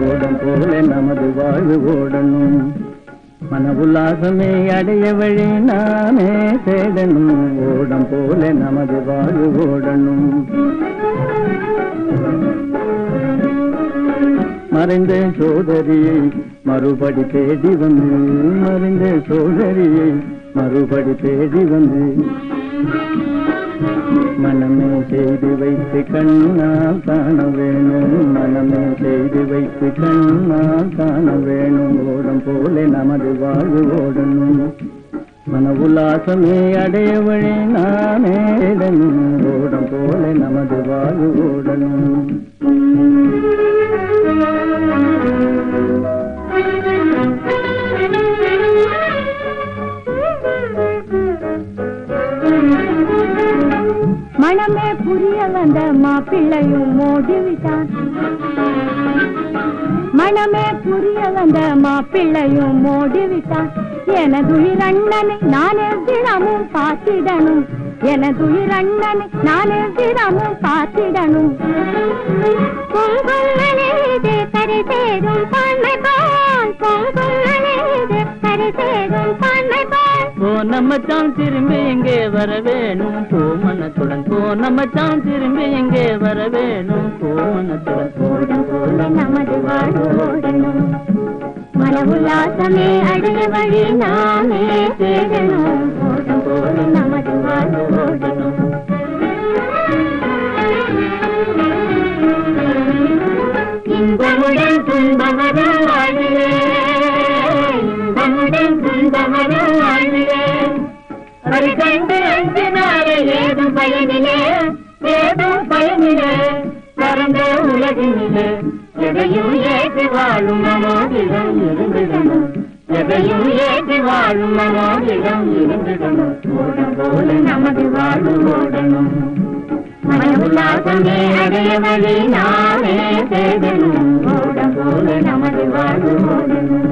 ஓடம் போல நமது வாழ்வு ஓடணும், மன உல்லாசமே அடைய வழி நானே தேடணும். ஓடம் போல நமது வாழ்வு ஓடணும். மறைந்த சோதரியை மறுபடி தேடி வந்து, மறைந்த சோதரியை மறுபடி தேடி வந்து, மனமே செய்து வைத்து கண்ணால் காண வேணும், மனமே செய்து வைத்து கண்ணால் காண வேணும். ஓடம் போல நமது வாழ்வு ஓடணும், மன உல்லாசமே அடைய வழி நானே தேடணும். ஓடம் போல நமது வாழ்வு ஓடணும். மனமே புரிய வந்த மாப்பிள்ளையும் மோடிவிட்டான், மனமே புரிய வந்த மாப்பிள்ளையும் மோடிவிட்டான். எனதுயிர் அண்ணனை நானே தினமும் பார்த்திடணும், எனதுயிர் அண்ணனை நானே தினமும் பார்த்திடணும். பொங்குள்ளனேதே கரை சேரும் பான்மை பான், பொங்குள்ளனேதே கரை சேரும் பான்மை பான். நம்மச்சான் திரும்பி எங்கே வர வேணும் பூமனத்துடன், நம்மச்சான் திரும்பி எங்கே வர வேணும் பூமனத்துடன். ஓடம் போல நமது வாழ்வு ஓடணும், மன உல்லாசமே அடைய வழி நானே தேடணும். ஓடம் போல நமது வாழ்வு ஓடணும். இன்பமுடன் துன்பமரும் வாழ்விலே, இன்பமுடன் துன்பமரும் வாழ்விலே, அது கண்டு அஞ்சினாலே ஏதும் பயனிலே, ஏதும் பயனிலே. பரந்த உலகினிலே எதையும் ஏற்றி வாழும் மனோதிடம் இருந்திடணும், எதையும் ஏற்றி வாழும் மனோதிடம் இருந்திடணும். ஓடம் போல நமது வாழ்வு ஓடணும், மன உல்லாசமே அடைய வழி நானே தேடணும். ஓடம் போல நமது வாழ்வு ஓடணும்.